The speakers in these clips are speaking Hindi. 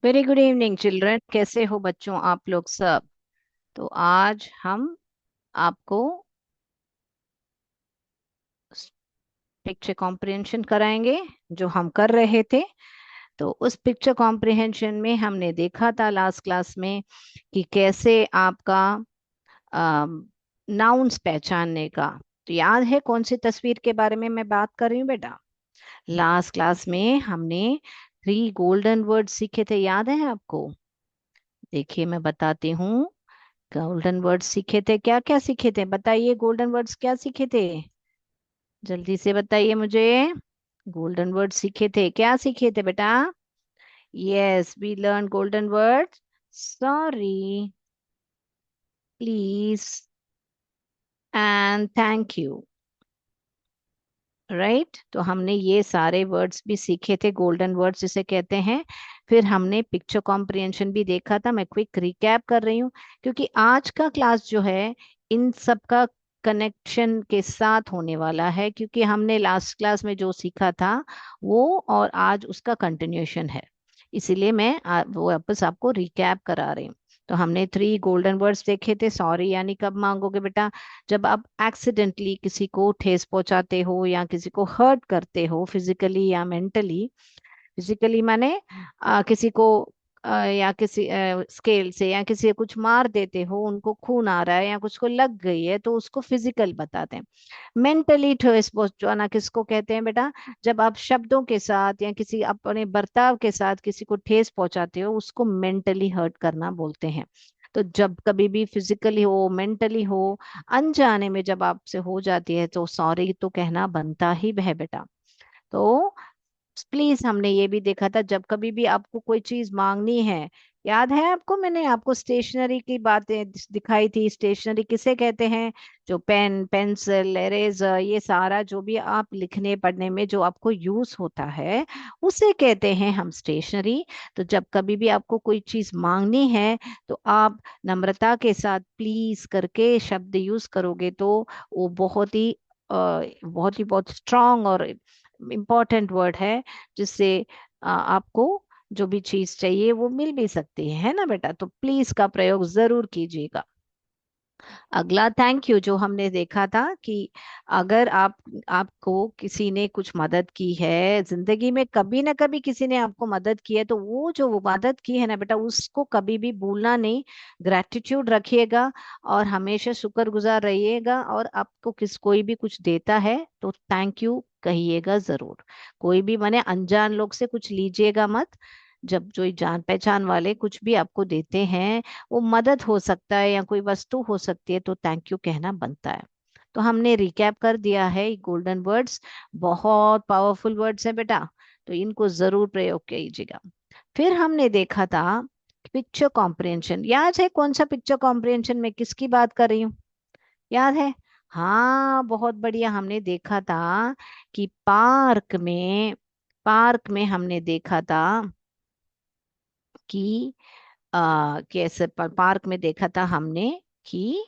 Very good evening children. कैसे हो बच्चों आप लोग सब। तो आज हम आपको पिक्चर कॉम्प्रिहेंशन कराएंगे जो हम कर रहे थे। तो उस पिक्चर कॉम्प्रिहेंशन में हमने देखा था लास्ट क्लास में कि कैसे आपका नाउन्स पहचानने का। तो याद है कौन सी तस्वीर के बारे में मैं बात कर रही हूँ बेटा। लास्ट क्लास में हमने 3 गोल्डन वर्ड सीखे थे, याद है आपको। देखिए मैं बताती हूँ। गोल्डन वर्ड्स सीखे थे, क्या क्या सीखे थे बताइए। गोल्डन वर्ड्स क्या सीखे थे, जल्दी से बताइए मुझे। गोल्डन वर्ड सीखे थे, क्या सीखे थे बेटा। Yes, we learn golden word sorry, please and thank you. Right, तो हमने ये सारे वर्ड्स भी सीखे थे, गोल्डन वर्ड्स जिसे कहते हैं। फिर हमने पिक्चर कॉम्प्रिहेंशन भी देखा था। मैं क्विक रिकैप कर रही हूँ क्योंकि आज का क्लास जो है इन सब का कनेक्शन के साथ होने वाला है, क्योंकि हमने लास्ट क्लास में जो सीखा था वो और आज उसका कंटिन्यूएशन है। इसीलिए मैं वो वापस आपको रिकैप करा रही हूँ। तो हमने 3 गोल्डन वर्ड्स देखे थे। सॉरी यानी कब मांगोगे बेटा, जब आप एक्सीडेंटली किसी को ठेस पहुंचाते हो या किसी को हर्ट करते हो फिजिकली या मेंटली। फिजिकली माने किसी को या किसी स्केल से या किसी को कुछ मार देते हो, उनको खून आ रहा है या कुछ को लग गई है, तो उसको फिजिकल बताते हैं। मेंटली ठेस पहुंचाना किसको कहते हैं बेटा, जब आप शब्दों के साथ या किसी अपने बर्ताव के साथ किसी को ठेस पहुंचाते हो उसको मेंटली हर्ट करना बोलते हैं। तो जब कभी भी फिजिकली हो मेंटली हो, अनजाने में जब आपसे हो जाती है तो सॉरी तो कहना बनता ही है बेटा। तो प्लीज हमने ये भी देखा था जब कभी भी आपको कोई चीज मांगनी है। याद है आपको, मैंने आपको स्टेशनरी की बातें दिखाई थी। स्टेशनरी किसे कहते हैं, जो पेन पेंसिल इरेजर ये सारा जो भी आप लिखने पढ़ने में जो आपको यूज होता है उसे कहते हैं हम स्टेशनरी। तो जब कभी भी आपको कोई चीज मांगनी है तो आप नम्रता के साथ प्लीज करके शब्द यूज करोगे तो वो बहुत स्ट्रांग और इम्पोर्टेंट वर्ड है, जिससे आपको जो भी चीज चाहिए वो मिल भी सकती है ना बेटा। तो प्लीज का प्रयोग जरूर कीजिएगा। अगला थैंक यू जो हमने देखा था कि अगर आपको किसी ने कुछ मदद की है जिंदगी में, कभी ना कभी किसी ने आपको मदद की है, तो वो जो वो मदद की है ना बेटा उसको कभी भी भूलना नहीं। ग्रेटिट्यूड रखिएगा और हमेशा शुक्रगुजार रहिएगा। और आपको कोई भी कुछ देता है तो थैंक यू कहिएगा जरूर। कोई भी माने अनजान लोग से कुछ लीजिएगा मत। जब जो जान पहचान वाले कुछ भी आपको देते हैं, वो मदद हो सकता है या कोई वस्तु हो सकती है, तो थैंक यू कहना बनता है। तो हमने रिकैप कर दिया है गोल्डन वर्ड्स। बहुत पावरफुल वर्ड्स हैं बेटा, तो इनको जरूर प्रयोग कीजिएगा। फिर हमने देखा था पिक्चर कॉम्प्रिहेंशन। याद है कौन सा पिक्चर कॉम्प्रिहेंशन में किसकी बात कर रही हूँ, याद है। हाँ बहुत बढ़िया, हमने देखा था कि पार्क में हमने देखा था कि कैसे पार्क में देखा था हमने कि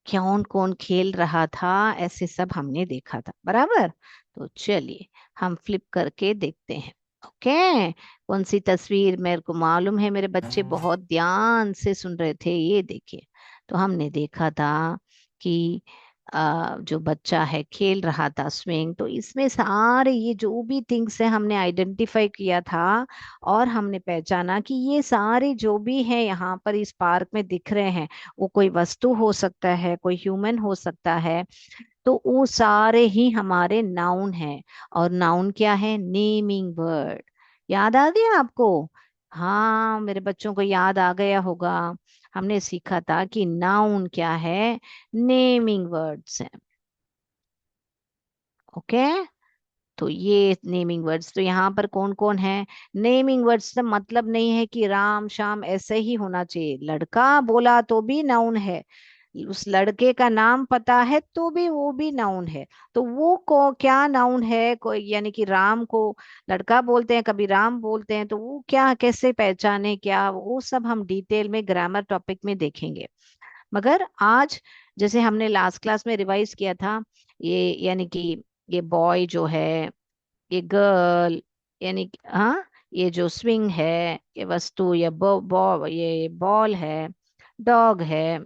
कौन कौन खेल रहा था, ऐसे सब हमने देखा था बराबर। तो चलिए हम फ्लिप करके देखते हैं। ओके, कौन सी तस्वीर, मेरे को मालूम है मेरे बच्चे बहुत ध्यान से सुन रहे थे। ये देखिए, तो हमने देखा था कि जो बच्चा है खेल रहा था स्विंग। तो इसमें सारे ये जो भी थिंग्स है हमने आइडेंटिफाई किया था और हमने पहचाना कि ये सारे जो भी हैं यहाँ पर इस पार्क में दिख रहे हैं, वो कोई वस्तु हो सकता है, कोई ह्यूमन हो सकता है। तो वो सारे ही हमारे नाउन हैं। और नाउन क्या है, नेमिंग वर्ड। याद आ गया आपको। हाँ मेरे बच्चों को याद आ गया होगा। हमने सीखा था कि नाउन क्या है, नेमिंग वर्ड्स हैं। ओके, तो ये नेमिंग वर्ड्स, तो यहाँ पर कौन कौन है। नेमिंग वर्ड्स का मतलब नहीं है कि राम शाम ऐसे ही होना चाहिए। लड़का बोला तो भी नाउन है, उस लड़के का नाम पता है तो भी वो भी नाउन है। तो वो को क्या नाउन है, कोई यानी कि राम को लड़का बोलते हैं, कभी राम बोलते हैं, तो वो क्या कैसे पहचाने, क्या वो सब हम डिटेल में ग्रामर टॉपिक में देखेंगे। मगर आज जैसे हमने लास्ट क्लास में रिवाइज किया था, ये यानी कि ये बॉय जो है, ये गर्ल, यानी हाँ, ये जो स्विंग है, ये वस्तु, ये बॉल है, डॉग है,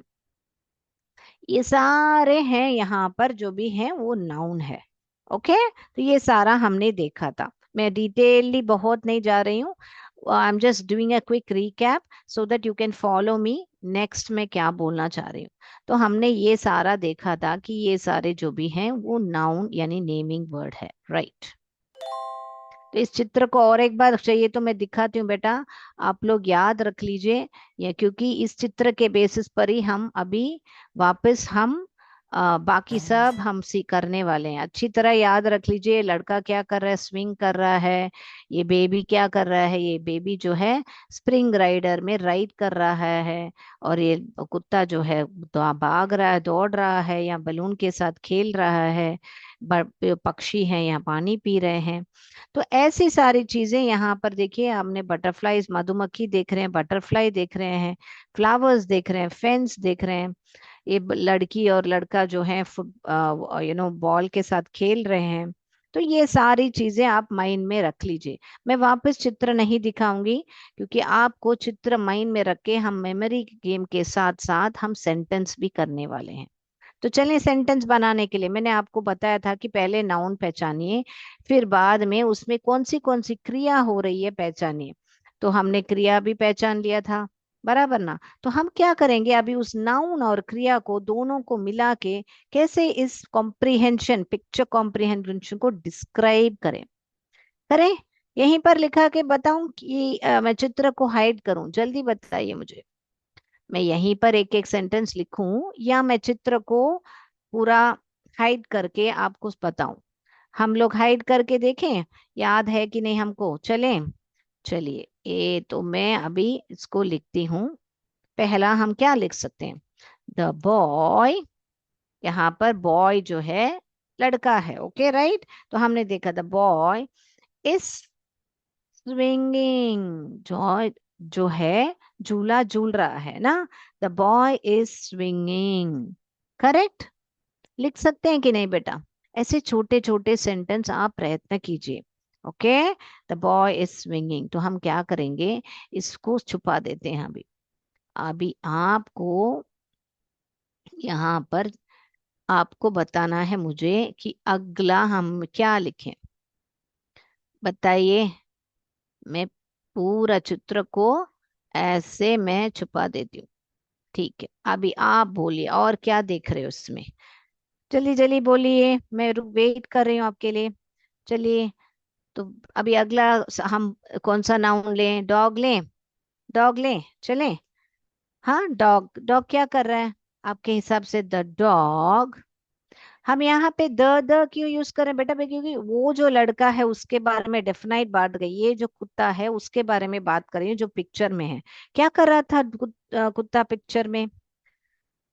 ये सारे हैं यहाँ पर जो भी हैं वो नाउन है। ओके, तो ये सारा हमने देखा था। मैं डिटेलली बहुत नहीं जा रही हूँ, I am just doing a quick recap so that you can follow me. Next मैं क्या बोलना चाह रही हूँ, तो हमने ये सारा देखा था कि ये सारे जो भी हैं वो नाउन यानी नेमिंग वर्ड है, राइट। तो इस चित्र को और एक बार चाहिए तो मैं दिखाती हूँ बेटा, आप लोग याद रख लीजिए। ये क्योंकि इस चित्र के बेसिस पर ही हम अभी वापस हम बाकी सब हम सी करने वाले हैं। अच्छी तरह याद रख लीजिए, लड़का क्या कर रहा है, स्विंग कर रहा है। ये बेबी क्या कर रहा है, ये बेबी जो है स्प्रिंग राइडर में राइड कर रहा है। और ये कुत्ता जो है भाग रहा है, दौड़ रहा है, या बलून के साथ खेल रहा है। पक्षी हैं यहाँ पानी पी रहे हैं। तो ऐसी सारी चीजें यहाँ पर देखिए, हमने बटरफ्लाईज, मधुमक्खी देख रहे हैं, बटरफ्लाई देख रहे हैं, फ्लावर्स देख रहे हैं, फेंस देख रहे हैं। ये लड़की और लड़का जो है फुट बॉल के साथ खेल रहे हैं। तो ये सारी चीजें आप माइंड में रख लीजिए। मैं वापस चित्र नहीं दिखाऊंगी, क्योंकि आपको चित्र माइंड में रख के हम मेमोरी गेम के साथ साथ हम सेंटेंस भी करने वाले हैं। तो चलिए, सेंटेंस बनाने के लिए मैंने आपको बताया था कि पहले नाउन पहचानिए, फिर बाद में उसमें कौन सी क्रिया हो रही है पहचानिए। तो हमने क्रिया भी पहचान लिया था, बराबर ना। तो हम क्या करेंगे, अभी उस नाउन और क्रिया को दोनों को मिला के कैसे इस कॉम्प्रिहेंशन, पिक्चर कॉम्प्रिहेंशन को डिस्क्राइब करें। करें, यहीं पर लिखा के बताऊं कि मैं चित्र को हाइड करूं, जल्दी बताइए मुझे। मैं यहीं पर एक एक सेंटेंस लिखूं या मैं चित्र को पूरा हाइड करके आपको बताऊं। हम लोग हाइड करके देखें, याद है कि नहीं हमको। चलें, चलिए, ये तो मैं अभी इसको लिखती हूँ। पहला हम क्या लिख सकते हैं, द बॉय। यहाँ पर बॉय जो है लड़का है, ओके राइट। तो हमने देखा द बॉय इज स्विंगिंग, जो जो है झूला झूल रहा है ना। The boy is swinging, correct. लिख सकते हैं कि नहीं बेटा। ऐसे छोटे छोटे सेंटेंस आप प्रयत्न कीजिए। Okay, the boy is swinging. तो हम क्या करेंगे, इसको छुपा देते हैं अभी। अभी आपको यहाँ पर आपको बताना है मुझे कि अगला हम क्या लिखें, बताइए। मैं पूरा चित्र को ऐसे मैं छुपा देती हूँ। ठीक है, अभी आप बोलिए और क्या देख रहे हो उसमें। जल्दी जल्दी बोलिए, मैं रुक वेट कर रही हूँ आपके लिए। चलिए, तो अभी अगला हम कौन सा नाउन लें, डॉग लें, डॉग लें, चलें। हाँ, डॉग, डॉग क्या कर रहा है आपके हिसाब से, द डॉग। हम यहाँ पे द क्यों यूज करें बेटा, क्योंकि वो जो लड़का है उसके बारे में डेफिनाइट बात गई, ये जो कुत्ता है उसके बारे में बात करें जो पिक्चर में है। क्या कर रहा था कुत्ता पिक्चर में,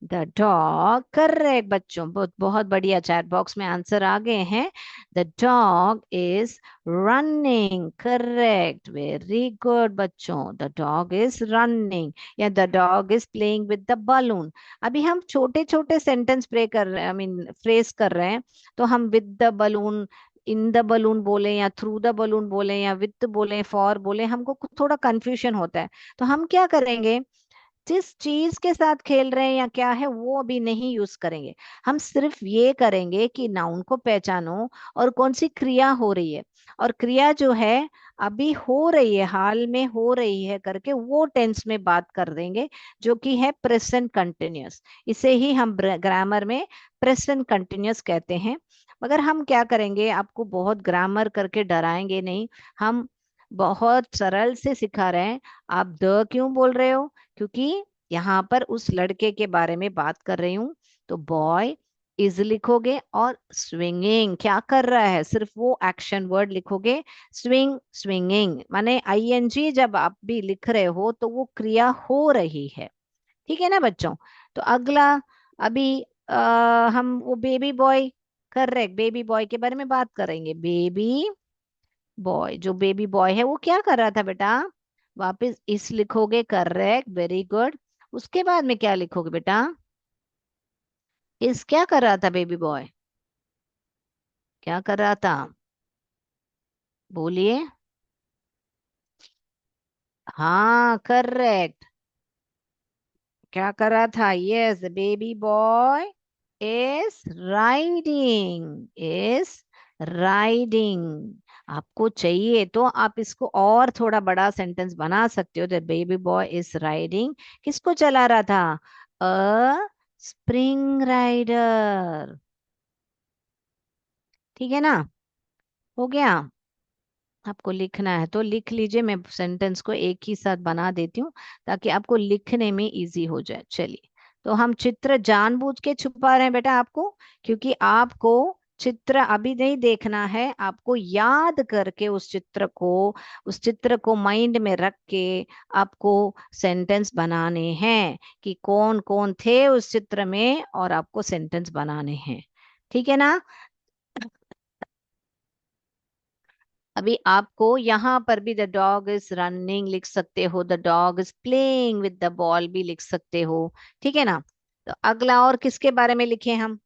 द डॉग। करेक्ट बच्चों, बहुत बहुत बढ़िया, चैट बॉक्स में आंसर आ गए हैं। The dog is running, correct, very good बच्चों, द डॉग इज रनिंग, या the dog is playing with the balloon. अभी हम छोटे छोटे सेंटेंस प्रे कर रहे हैं, आई मीन फ्रेज कर रहे हैं। तो हम with the balloon, in the balloon बोले, या थ्रू द बलून बोले, या विथ बोले, फॉर बोले, हमको थोड़ा कंफ्यूजन होता है। तो हम क्या करेंगे, जिस चीज के साथ खेल रहे हैं या क्या है वो अभी नहीं यूज करेंगे। हम सिर्फ ये करेंगे कि नाउन को पहचानो और कौन सी क्रिया हो रही है, और क्रिया जो है अभी हो रही है, हाल में हो रही है करके वो टेंस में बात कर देंगे, जो कि है प्रेजेंट कंटिन्यूअस। इसे ही हम ग्रामर में प्रेजेंट कंटिन्यूअस कहते हैं। मगर हम क्या करेंगे, आपको बहुत ग्रामर करके डराएंगे नहीं, हम बहुत सरल से सिखा रहे हैं। आप द क्यों बोल रहे हो, क्योंकि यहाँ पर उस लड़के के बारे में बात कर रही हूँ। तो बॉय इज लिखोगे, और स्विंगिंग क्या कर रहा है, सिर्फ वो एक्शन वर्ड लिखोगे। स्विंग, स्विंगिंग माने आईएनजी जब आप भी लिख रहे हो तो वो क्रिया हो रही है। ठीक है ना बच्चों। तो अगला, अभी हम वो baby boy, correct, baby boy के बारे में बात करेंगे। बेबी बॉय, जो बेबी बॉय है वो क्या कर रहा था बेटा, वापस इस लिखोगे, करेक्ट, वेरी गुड। उसके बाद में क्या लिखोगे बेटा, इस क्या कर रहा था बेबी बॉय, क्या कर रहा था, बोलिए। हाँ करेक्ट। क्या कर रहा था? Yes, baby boy is riding, is riding. आपको चाहिए तो आप इसको और थोड़ा बड़ा सेंटेंस बना सकते हो। The baby boy is riding, किसको चला रहा था? A spring rider. ठीक है ना? हो गया। आपको लिखना है तो लिख लीजिए, मैं सेंटेंस को एक ही साथ बना देती हूँ ताकि आपको लिखने में इजी हो जाए। चलिए, तो हम चित्र जानबूझ के छुपा रहे हैं बेटा आपको, क्योंकि आपको चित्र अभी नहीं देखना है, आपको याद करके उस चित्र को माइंड में रख के आपको सेंटेंस बनाने हैं कि कौन कौन थे उस चित्र में, और आपको सेंटेंस बनाने हैं। ठीक है ना? अभी आपको यहाँ पर भी द डॉग इज रनिंग लिख सकते हो, the dog is playing with the ball भी लिख सकते हो। ठीक है ना? तो अगला और किसके बारे में लिखे हम?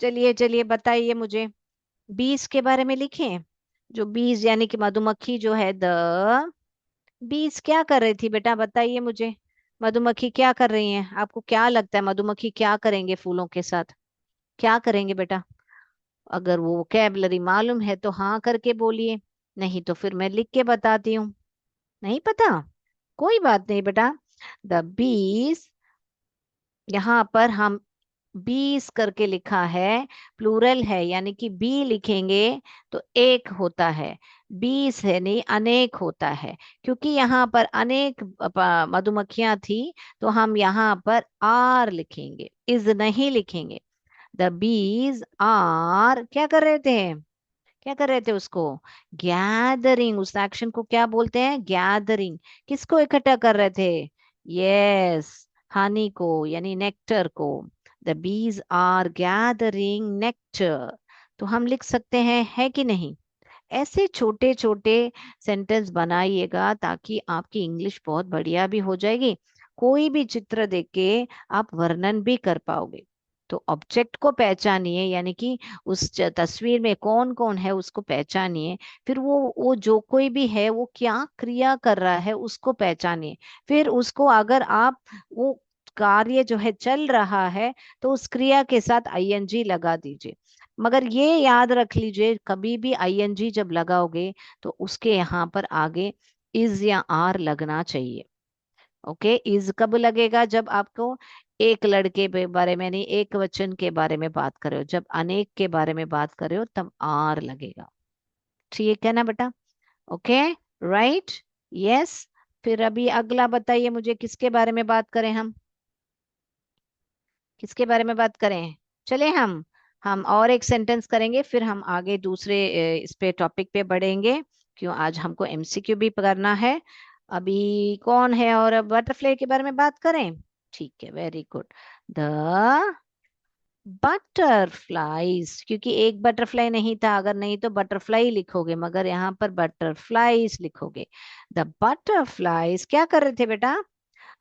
चलिए चलिए बताइए मुझे। बीज के बारे में लिखें। जो बीज यानी कि मधुमक्खी जो है, द बीज क्या कर रही थी बेटा, बताइए मुझे। मधुमक्खी क्या कर रही है? आपको क्या लगता है मधुमक्खी क्या करेंगे फूलों के साथ? क्या करेंगे बेटा? अगर वो वोकैबलरी मालूम है तो हाँ करके बोलिए, नहीं तो फिर मैं लिख के बताती हूँ। नहीं पता? कोई बात नहीं बेटा। द बीस, यहाँ पर हम बीस करके लिखा है, प्लूरल है, यानी कि बी लिखेंगे तो एक होता है, बीस है नहीं अनेक होता है। क्योंकि यहाँ पर अनेक मधुमक्खियां थी, तो हम यहाँ पर आर लिखेंगे, इज नहीं लिखेंगे। द बीज आर क्या कर रहे थे? क्या कर रहे थे उसको? गैदरिंग। उस एक्शन को क्या बोलते हैं? गैदरिंग। किसको इकट्ठा कर रहे थे? यस, हनी को, यानी नेक्टर को। The bees are gathering nectar. तो हम लिख सकते हैं, है कि नहीं? ऐसे छोटे छोटे सेंटेंस बनाइएगा ताकि आपकी इंग्लिश बहुत बढ़िया भी हो जाएगी। कोई भी चित्र देख के आप वर्णन भी कर पाओगे। तो ऑब्जेक्ट को पहचानिए, यानी कि उस तस्वीर में कौन कौन है उसको पहचानिए। फिर वो जो कोई भी है वो क्या क्रिया कर रहा है उसको पहचानिए। फिर उसको अगर आप वो कार्य जो है चल रहा है तो उस क्रिया के साथ आईएनजी लगा दीजिए। मगर ये याद रख लीजिए, कभी भी आईएनजी जब लगाओगे तो उसके यहाँ पर आगे इज या आर लगना चाहिए। ओके, इज कब लगेगा? जब आपको एक लड़के के बारे में नहीं, एक वचन के बारे में बात कर रहे हो, जब अनेक के बारे में बात कर रहे हो तब आर लगेगा। ठीक है ना बेटा? Okay, right, yes. फिर अभी अगला बताइए मुझे, किसके बारे में बात करें हम? किसके बारे में बात करें? चले हम और एक सेंटेंस करेंगे, फिर हम आगे दूसरे इस पे टॉपिक पे बढ़ेंगे। क्यों, आज हमको एमसीक्यू भी करना है। अभी कौन है? और बटरफ्लाई के बारे में बात करें। ठीक है, वेरी गुड। द बटरफ्लाईज, क्योंकि एक बटरफ्लाई नहीं था, अगर नहीं तो बटरफ्लाई लिखोगे, मगर यहाँ पर बटरफ्लाईज लिखोगे। द बटरफ्लाईज क्या कर रहे थे बेटा?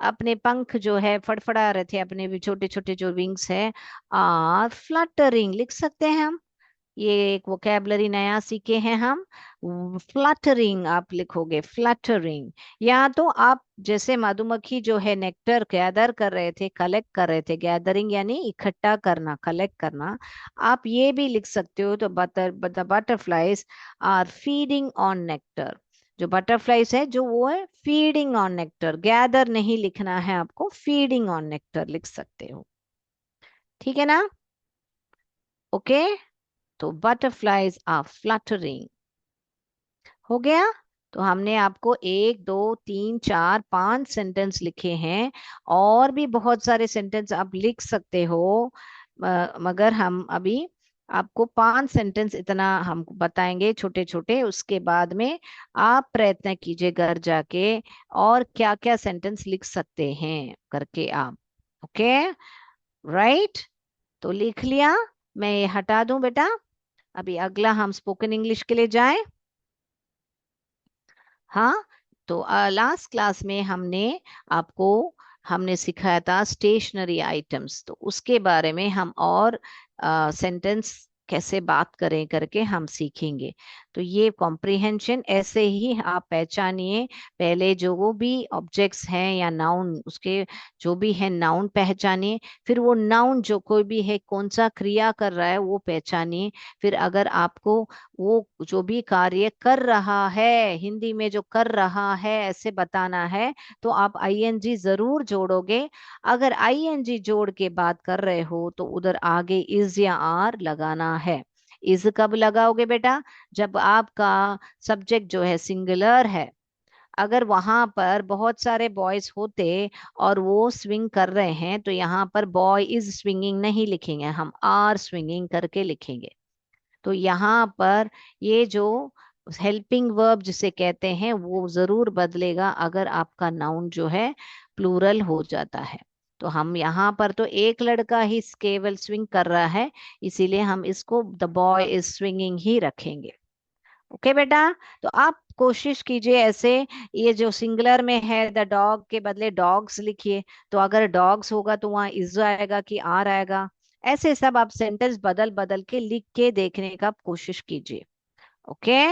अपने पंख जो है फड़फड़ा रहे थे, अपने भी छोटे छोटे जो विंग्स है, आर फ्लटरिंग लिख सकते हैं हम। ये एक वोकेबलरी नया सीखे हैं हम। फ्लटरिंग आप लिखोगे, फ्लटरिंग। या तो आप जैसे मधुमक्खी जो है नेक्टर गैदर कर रहे थे, कलेक्ट कर रहे थे, गैदरिंग यानी इकट्ठा करना, कलेक्ट करना, आप ये भी लिख सकते हो। तो the butterflies are feeding on nectar. जो बटरफ्लाईज है जो वो है फीडिंग ऑन नेक्टर, गैदर नहीं लिखना है आपको, फीडिंग ऑन नेक्टर लिख सकते हो। ठीक है ना? ओके, तो बटरफ्लाईज आर फ्लटरिंग। हो गया। तो हमने आपको एक दो तीन चार पांच सेंटेंस लिखे हैं, और भी बहुत सारे सेंटेंस आप लिख सकते हो। मगर हम अभी आपको पांच सेंटेंस इतना हम बताएंगे छोटे छोटे, उसके बाद में आप प्रयत्न कीजिए घर जाके और क्या क्या सेंटेंस लिख सकते हैं करके आप। Okay, right. तो लिख लिया? मैं ये हटा दूं बेटा? अभी अगला हम स्पोकन इंग्लिश के लिए जाएं। हाँ, तो लास्ट क्लास में आपको हमने सिखाया था स्टेशनरी आइटम्स, तो उसके बारे में हम और सेंटेंस कैसे बात करें करके हम सीखेंगे। तो ये कॉम्प्रिहेंशन, ऐसे ही आप पहचानिए। पहले जो वो भी ऑब्जेक्ट्स हैं या नाउन, उसके जो भी है नाउन पहचानिए, फिर वो नाउन जो कोई भी है कौन सा क्रिया कर रहा है वो पहचानिए। फिर अगर आपको वो जो भी कार्य कर रहा है, हिंदी में जो कर रहा है ऐसे बताना है, तो आप आईएनजी जरूर जोड़ोगे। अगर आईएनजी जोड़ के बात कर रहे हो तो उधर आगे इज या आर लगाना है। इज कब लगाओगे बेटा? जब आपका सब्जेक्ट जो है सिंगुलर है, अगर वहां पर बहुत सारे बॉयज होते और वो स्विंग कर रहे हैं, तो यहाँ पर बॉय इज स्विंगिंग नहीं लिखेंगे, हम आर स्विंगिंग करके लिखेंगे। तो यहाँ पर ये जो हेल्पिंग वर्ब जिसे कहते हैं वो जरूर बदलेगा अगर आपका नाउन जो है प्लूरल हो जाता है। तो हम यहाँ पर तो एक लड़का ही केवल स्विंग कर रहा है, इसीलिए हम इसको द बॉय इज स्विंगिंग ही रखेंगे। ओके बेटा? तो आप कोशिश कीजिए ऐसे, ये जो सिंगुलर में है द डॉग के बदले डॉग्स लिखिए, तो अगर डॉग्स होगा तो वहां इज आएगा कि आर आएगा। ऐसे सब आप सेंटेंस बदल बदल के लिख के देखने का कोशिश कीजिए। ओके?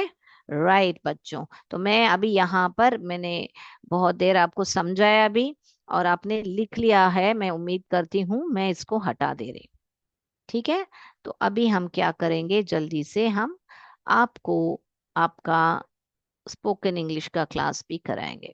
राइट बच्चों, तो मैं अभी यहाँ पर मैंने बहुत देर आपको समझाया अभी, और आपने लिख लिया है, मैं उम्मीद करती हूँ। मैं इसको हटा दे रही हूँ। ठीक है? तो अभी हम क्या करेंगे, जल्दी से हम आपको आपका स्पोकन इंग्लिश का क्लास भी कराएंगे।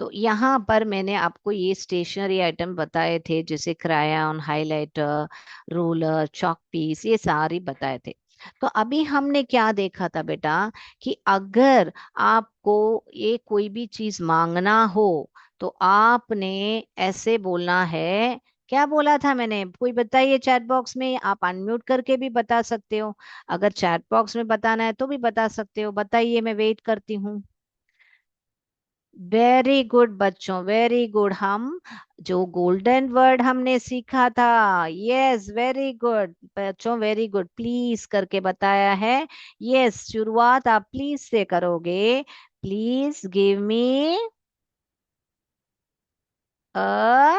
तो यहाँ पर मैंने आपको ये स्टेशनरी आइटम बताए थे, जैसे क्रायन, हाइलाइटर, रूलर, चॉक पीस, ये सारी बताए थे। तो अभी हमने क्या देखा था बेटा, कि अगर आपको ये कोई भी चीज मांगना हो तो आपने ऐसे बोलना है। क्या बोला था मैंने? कोई बताइए चैट बॉक्स में, आप अनम्यूट करके भी बता सकते हो। अगर चैट बॉक्स में बताना है तो भी बता सकते हो, बताइए, मैं वेट करती हूँ। वेरी गुड बच्चों, वेरी गुड। हम जो गोल्डन वर्ड हमने सीखा था, यस वेरी गुड बच्चों, वेरी गुड, प्लीज करके बताया है। यस, शुरुआत आप प्लीज से करोगे। Please give me a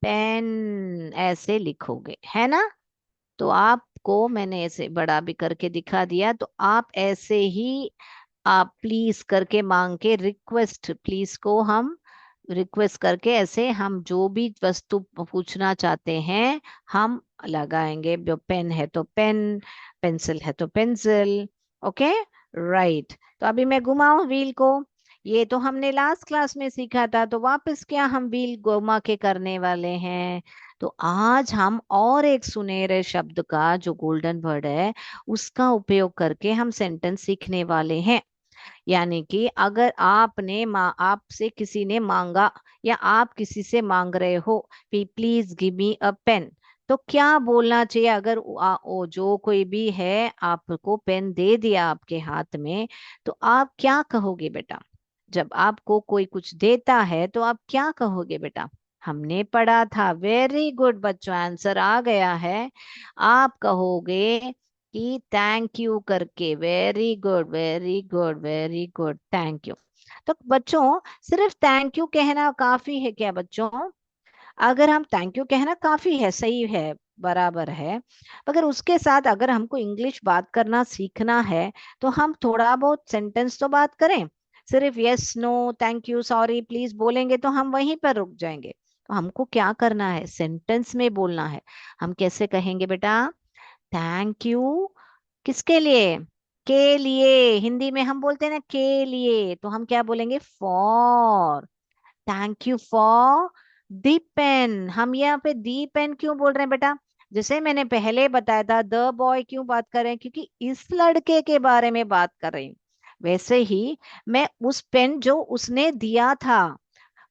pen, ऐसे लिखोगे, है ना? तो आपको मैंने ऐसे बड़ा भी करके दिखा दिया, तो आप ऐसे ही आप प्लीज करके मांग के, रिक्वेस्ट प्लीज को हम रिक्वेस्ट करके, ऐसे हम जो भी वस्तु पूछना चाहते हैं हम लगाएंगे। जो पेन है तो पेन, पेंसिल है तो पेंसिल। ओके? राइट। तो अभी मैं घुमाऊं व्हील को। ये तो हमने लास्ट क्लास में सीखा था, तो वापस क्या हम व्हील घुमा के करने वाले हैं। तो आज हम और एक सुनहरे शब्द का जो गोल्डन वर्ड है उसका उपयोग करके हम सेंटेंस सीखने वाले हैं। यानी कि अगर आपने आपसे किसी ने मांगा, या आप किसी से मांग रहे हो कि please give me a pen, तो क्या बोलना चाहिए? अगर जो कोई भी है आपको पेन दे दिया आपके हाथ में, तो आप क्या कहोगे बेटा? जब आपको कोई कुछ देता है तो आप क्या कहोगे बेटा? हमने पढ़ा था, वेरी गुड बच्चों, आंसर आ गया है। आप कहोगे कि थैंक यू करके। Very good, very good, very good, thank you. तो बच्चों, सिर्फ थैंक यू कहना काफी है क्या बच्चों? अगर हम थैंक यू कहना काफी है, सही है, बराबर है, मगर उसके साथ अगर हमको इंग्लिश बात करना सीखना है तो हम थोड़ा बहुत सेंटेंस तो बात करें। सिर्फ yes, no, thank you, sorry, please बोलेंगे तो हम वहीं पर रुक जाएंगे। तो हमको क्या करना है? सेंटेंस में बोलना है। हम कैसे कहेंगे बेटा? थैंक यू किसके लिए? के लिए। हिंदी में हम बोलते हैं ना के लिए, तो हम क्या बोलेंगे? For. Thank you for the pen. हम यहाँ पे दी पेन क्यों बोल रहे हैं बेटा? जैसे मैंने पहले बताया था, द बॉय क्यों बात कर रहे हैं, क्योंकि इस लड़के के बारे में बात कर रही हूँ। वैसे ही मैं उस पेन जो उसने दिया था,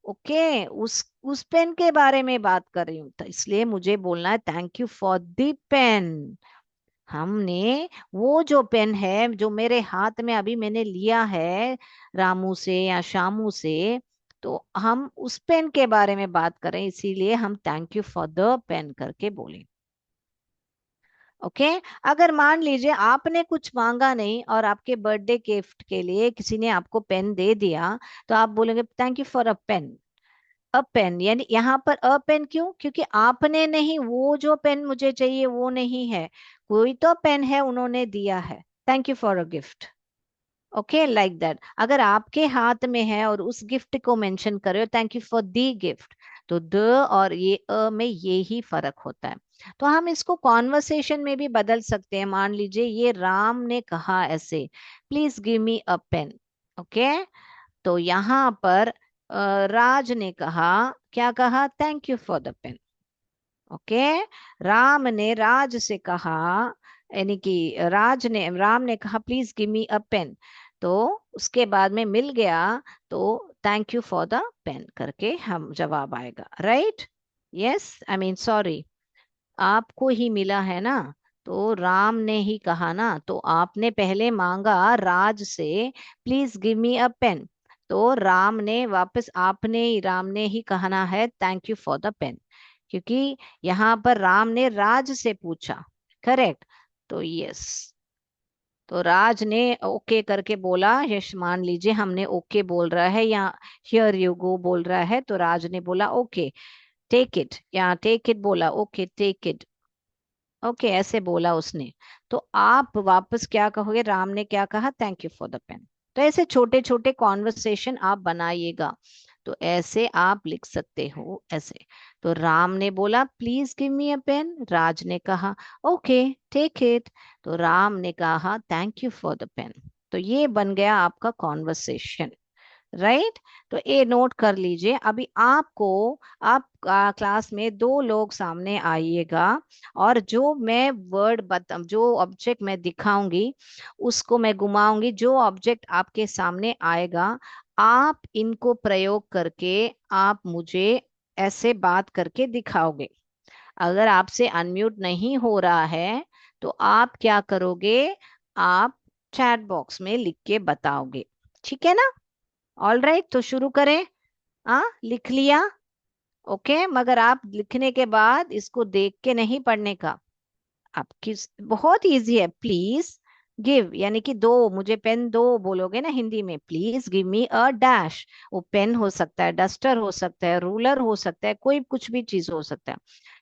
ओके, उस पेन के बारे में बात कर रही हूँ, तो इसलिए मुझे बोलना है thank you for the pen. हमने वो जो पेन है जो मेरे हाथ में अभी मैंने लिया है रामू से या शामू से, तो हम उस पेन के बारे में बात करें, इसीलिए हम thank you for the pen करके बोले। ओके? अगर मान लीजिए आपने कुछ मांगा नहीं और आपके बर्थडे गिफ्ट के लिए किसी ने आपको पेन दे दिया, तो आप बोलेंगे thank you for a pen. A pen, यानी यहाँ पर अ पेन क्यों? क्योंकि आपने नहीं, वो जो पेन मुझे चाहिए वो नहीं है, कोई तो पेन है, उन्होंने दिया है। Thank you for a gift. Okay, like that. अगर आपके हाथ में है और उस गिफ्ट को मेंशन करे, thank you for the gift, तो द और ये अ में ये ही फर्क होता है। तो हम इसको कॉन्वर्सेशन में भी बदल सकते हैं। मान लीजिए ये राम ने कहा ऐसे, please give me a pen. Okay, तो यहाँ पर राज ने कहा, क्या कहा? Thank you for the pen. Okay, Ram ने राज से कहा, यानी कि राम ने कहा please give me a pen, तो उसके बाद में मिल गया, तो thank you for the pen करके हम जवाब आएगा। Right? Yes, I mean sorry, आपको ही मिला है ना, तो राम ने ही कहा ना, तो आपने पहले मांगा राज से please give me a pen, तो राम ने वापस, आपने ही, राम ने ही कहना है thank you for the pen, क्योंकि यहाँ पर राम ने राज से पूछा। करेक्ट? तो यस, तो राज ने ओके करके बोला, यश मान लीजिए हमने ओके बोल रहा है या हियर यू गो बोल रहा है, तो राज ने बोला ओके टेक इट, या टेक इट बोला, ओके टेक इट। ओके, ऐसे बोला उसने। तो आप वापस क्या कहोगे? राम ने क्या कहा? Thank you for the pen. तो ऐसे छोटे छोटे कॉन्वर्सेशन आप बनाइएगा, तो ऐसे आप लिख सकते हो ऐसे। तो राम ने बोला please give me a pen, Raj ने कहा ओके टेक इट, तो राम ने कहा thank you for the pen. तो ये बन गया आपका कॉन्वर्सेशन। राइट? तो ये नोट कर लीजिए। अभी आपको, आप क्लास में दो लोग सामने आइएगा, और जो मैं वर्ड जो ऑब्जेक्ट मैं दिखाऊंगी उसको मैं घुमाऊंगी, जो ऑब्जेक्ट आपके सामने आएगा आप इनको प्रयोग करके आप मुझे ऐसे बात करके दिखाओगे। अगर आपसे अनम्यूट नहीं हो रहा है तो आप क्या करोगे? आप चैट बॉक्स में लिख के बताओगे। ठीक है ना? ऑल राइट, तो शुरू करें। हाँ, लिख लिया? ओके, मगर आप लिखने के बाद इसको देख के नहीं पढ़ने का। आप किस, बहुत इजी है। प्लीज गिव, यानी कि दो, मुझे पेन दो बोलोगे ना हिंदी में, please give me a dash. वो पेन हो सकता है, डस्टर हो सकता है, रूलर हो सकता है, कोई कुछ भी चीज हो सकता है।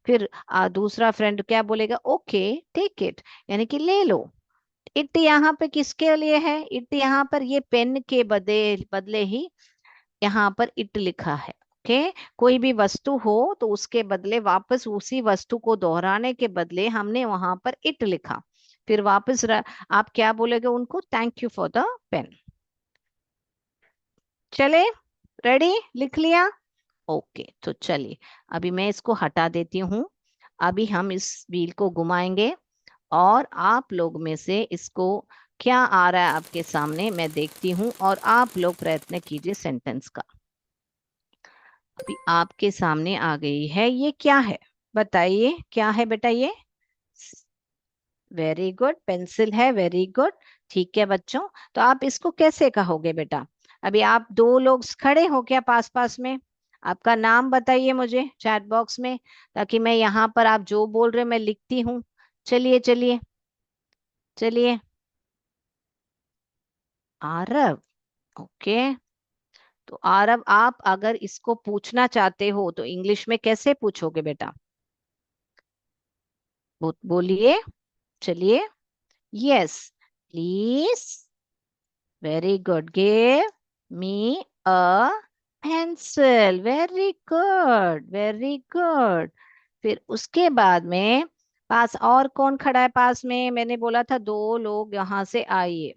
फिर दूसरा फ्रेंड क्या बोलेगा? ओके टेक इट, यानी कि ले लो। इट यहाँ पे किसके लिए है? इट यहाँ पर ये पेन के बदले बदले ही यहाँ पर इट लिखा है। ओके, कोई भी वस्तु हो तो उसके बदले वापस उसी वस्तु को दोहराने के बदले हमने वहां पर इट लिखा। फिर वापस आप क्या बोलेगे उनको? Thank you for the pen. चले, रेडी? लिख लिया? ओके, तो चलिए अभी मैं इसको हटा देती हूँ। अभी हम इस व्हील को घुमाएंगे और आप लोग में से इसको क्या आ रहा है आपके सामने मैं देखती हूँ, और आप लोग प्रयत्न कीजिए सेंटेंस का। अभी आपके सामने आ गई है, ये क्या है? बताइए क्या है बेटा ये? वेरी गुड, पेंसिल है। वेरी गुड, ठीक है बच्चों। तो आप इसको कैसे कहोगे बेटा? अभी आप दो लोग खड़े हो क्या पास पास में? आपका नाम बताइए मुझे चैट बॉक्स में, ताकि मैं यहाँ पर आप जो बोल रहे मैं लिखती हूँ। चलिए चलिए चलिए। आरव। ओके, तो आरव आप अगर इसको पूछना चाहते हो तो इंग्लिश में कैसे पूछोगे बेटा? बोलिए, चलिए। Yes, please. Very good, give me a pencil. Very good, very good. फिर उसके बाद में पास और कौन खड़ा है पास में? मैंने बोला था दो लोग यहाँ से आइए।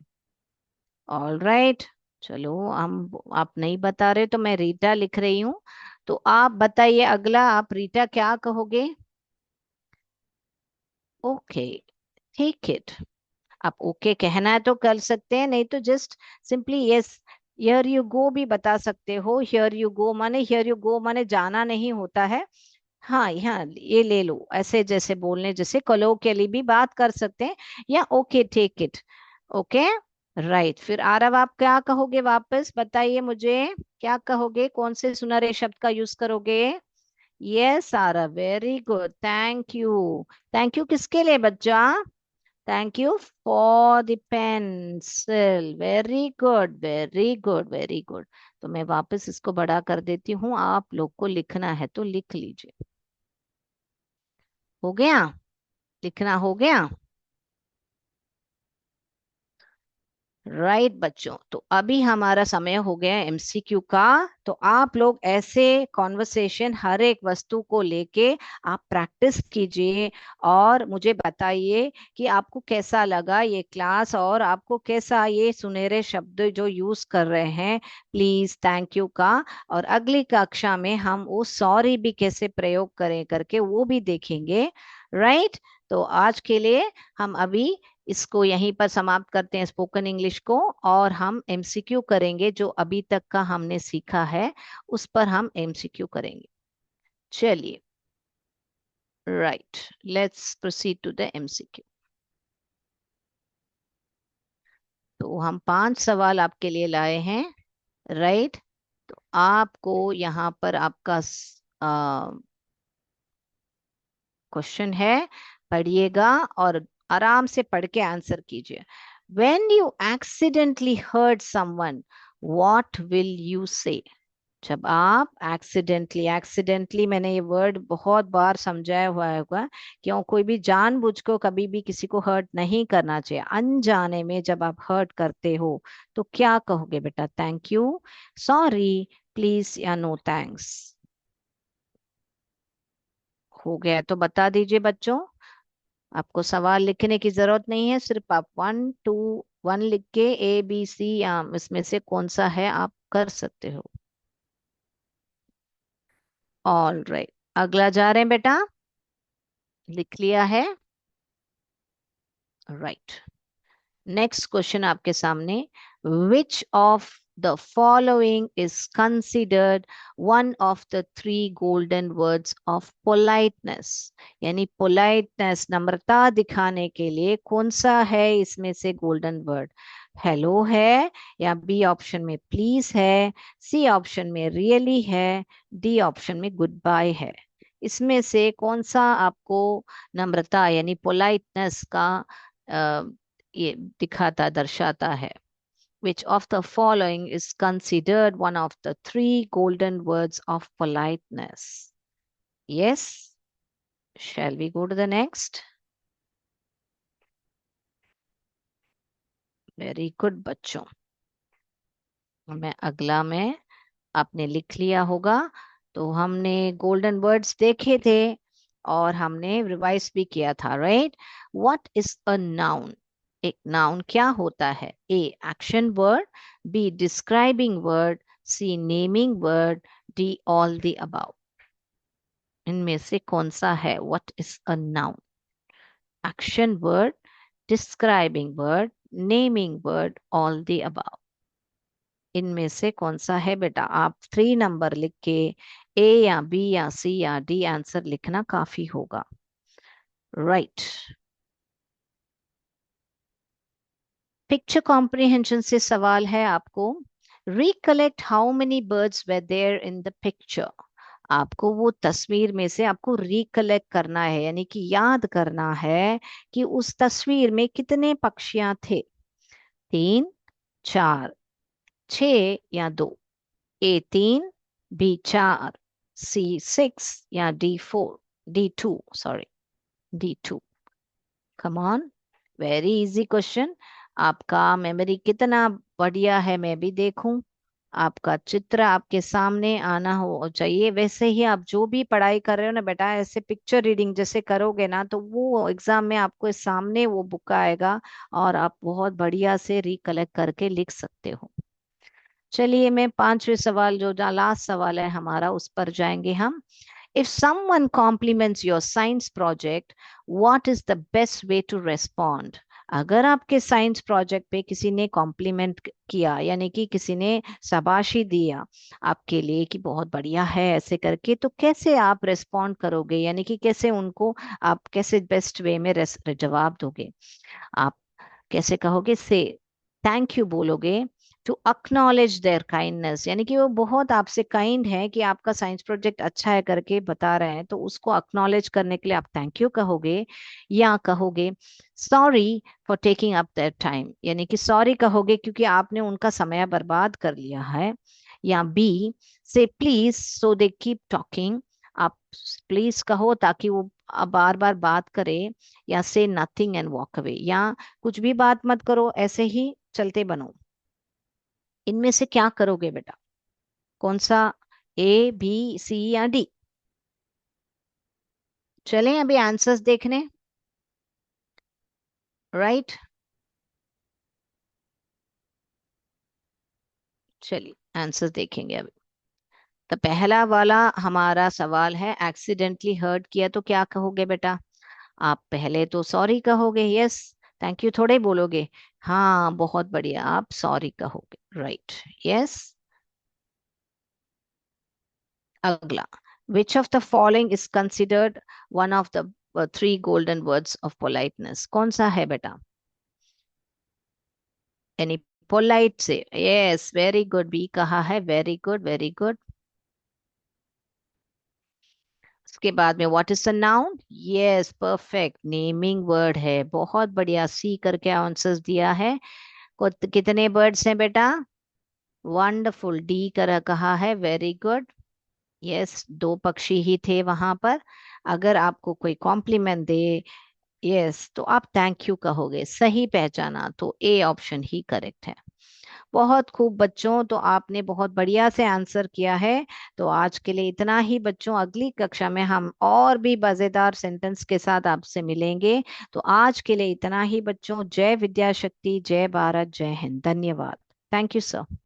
ऑल राइट, चलो हम, आप नहीं बता रहे तो मैं रीटा लिख रही हूँ। तो आप बताइए अगला, आप रीटा क्या कहोगे? ओके ठीक इट। आप ओके कहना है तो कर सकते हैं, नहीं तो just simply yes, here you go भी बता सकते हो। हियर यू गो माने, हियर यू गो माने जाना नहीं होता है। हाँ, यहाँ ये ले लो, ऐसे जैसे बोलने जैसे कलोquially भी बात कर सकते हैं, या okay take it. Okay, right. फिर आरव आप क्या कहोगे? वापस बताइए मुझे, क्या कहोगे? कौन से सुनहरे शब्द का यूज करोगे? Yes Aarav, very good, thank you. Thank you किसके लिए बच्चा? Thank you for the pencil, very good very good very good. तो मैं वापस इसको बड़ा कर देती हूँ, आप लोग को लिखना है तो लिख लीजिए। हो गया? लिखना हो गया? राइट बच्चों, तो अभी हमारा समय हो गया एमसीक्यू का। तो आप लोग ऐसे कॉन्वर्सेशन हर एक वस्तु को लेके आप प्रैक्टिस कीजिए और मुझे बताइए कि आपको कैसा लगा ये क्लास और आपको कैसा ये सुनहरे शब्द जो यूज कर रहे हैं प्लीज थैंक यू का। और अगली कक्षा में हम वो सॉरी भी कैसे प्रयोग करें करके वो भी देखेंगे। राइट। तो आज के लिए हम अभी इसको यहीं पर समाप्त करते हैं स्पोकन इंग्लिश को, और हम एमसीक्यू करेंगे जो अभी तक का हमने सीखा है उस पर हम एमसीक्यू करेंगे। चलिए, right, let's proceed to the MCQ. तो हम 5 सवाल आपके लिए लाए हैं। राइट। तो आपको यहाँ पर आपका क्वेश्चन है, पढ़िएगा और आराम से पढ़ के आंसर कीजिए। When you accidentally hurt someone, what will you say? जब आप एक्सीडेंटली मैंने ये वर्ड बहुत बार समझाया हुआ होगा, क्यों कोई भी जानबूझ को कभी भी किसी को हर्ट नहीं करना चाहिए। अनजाने में जब आप हर्ट करते हो तो क्या कहोगे बेटा? थैंक यू, सॉरी, प्लीज या नो थैंक्स? हो गया तो बता दीजिए बच्चों। आपको सवाल लिखने की जरूरत नहीं है, सिर्फ आप 1 2 1 लिख के ABC या इसमें से कौन सा है आप कर सकते हो। ऑल राइट, अगला जा रहे हैं बेटा, लिख लिया है? राइट। नेक्स्ट क्वेश्चन आपके सामने, which of the following is considered one of the 3 golden words of politeness? यानी पोलाइटनेस, नम्रता दिखाने के लिए कौन सा है इसमें से गोल्डन वर्ड? हेलो है, या बी ऑप्शन में प्लीज है, सी ऑप्शन में रियली है, डी ऑप्शन में गुड बाय है? इसमें से कौन सा आपको नम्रता यानी पोलाइटनेस का ये दिखाता दर्शाता है? Which of the following is considered one of the 3 golden words of politeness? Yes, shall we go to the next? Very good बच्चों, मैं अगला में आपने लिख लिया होगा। तो हमने गोल्डन वर्ड्स देखे थे और हमने रिवाइज भी किया था। Right. What is a noun? एक नाउन क्या होता है? A action word, B describing word, C naming word, D all the above? इनमें से कौन सा है? What is a noun? Action word, describing word, naming word, all the above? इनमें से कौन सा है बेटा? आप 3 नंबर लिख के ए या बी या सी या डी आंसर लिखना काफी होगा। राइट। पिक्चर कॉम्प्रिहेंशन से सवाल है आपको, recollect how many birds were there in the picture? आपको वो तस्वीर में से आपको रिकलेक्ट करना है, यानी कि याद करना है कि उस तस्वीर में कितने पक्षियां थे। 3, 4, 6 या 2? A 3, B 4, C 6 या D 4? D 2, sorry, D 2। Come on, very easy question. आपका मेमोरी कितना बढ़िया है मैं भी देखूं। आपका चित्र आपके सामने आना हो चाहिए। वैसे ही आप जो भी पढ़ाई कर रहे हो ना बेटा, ऐसे पिक्चर रीडिंग जैसे करोगे ना तो वो एग्जाम में आपको सामने वो बुक आएगा और आप बहुत बढ़िया से रिकलेक्ट करके लिख सकते हो। चलिए, मैं 5वें सवाल जो लास्ट सवाल है हमारा उस पर जाएंगे हम। If someone compliments your science project, what is the best way to respond? अगर आपके साइंस प्रोजेक्ट पे किसी ने कॉम्प्लीमेंट किया, यानी कि किसी ने शाबाशी दिया आपके लिए कि बहुत बढ़िया है ऐसे करके, तो कैसे आप रेस्पॉन्ड करोगे? यानी कि कैसे उनको आप कैसे बेस्ट वे में जवाब दोगे? आप कैसे कहोगे? से थैंक यू बोलोगे, टू अक्नॉलेज देयर काइंडनेस, यानी कि वो बहुत आपसे काइंड है कि आपका साइंस प्रोजेक्ट अच्छा है करके बता रहे हैं, तो उसको अक्नॉलेज करने के लिए आप थैंक यू कहोगे, या कहोगे sorry for taking up their time, यानी कि सॉरी कहोगे क्योंकि आपने उनका समय बर्बाद कर लिया है। या बी, से please so they keep talking, आप प्लीज कहो ताकि वो बार बार बात करे। या से नथिंग एंड वॉक अवे, या कुछ भी बात मत करो, ऐसे ही चलते बनो। इनमें से क्या करोगे बेटा? कौन सा? ए, बी, सी या डी? चलें अभी आंसर्स देखने। राइट, चलिए आंसर्स देखेंगे अभी। तो पहला वाला हमारा सवाल है, एक्सीडेंटली हर्ट किया तो क्या कहोगे बेटा? आप पहले तो सॉरी कहोगे, यस, थैंक यू थोड़े बोलोगे। हाँ बहुत बढ़िया, आप सॉरी कहोगे, राइट, यस। अगला, which of the following is considered one of the three golden words of politeness? कौन सा है बेटा? एनी पोलाइट से, यस वेरी गुड, बी कहा है, वेरी गुड वेरी गुड। उसके बाद में what is the noun? Yes perfect, naming word है, बहुत बढ़िया, सी करके आंसर्स दिया है। कितने बर्ड्स हैं बेटा? वंडरफुल, डी कर कहा है, वेरी गुड। यस, दो पक्षी ही थे वहां पर। अगर आपको कोई कॉम्प्लीमेंट दे, यस, तो आप थैंक यू कहोगे, सही पहचाना, तो ए ऑप्शन ही करेक्ट है। बहुत खूब बच्चों, तो आपने बहुत बढ़िया से आंसर किया है। तो आज के लिए इतना ही बच्चों, अगली कक्षा में हम और भी मजेदार सेंटेंस के साथ आपसे मिलेंगे। तो आज के लिए इतना ही बच्चों, जय विद्या शक्ति, जय भारत, जय हिंद, धन्यवाद। Thank you sir.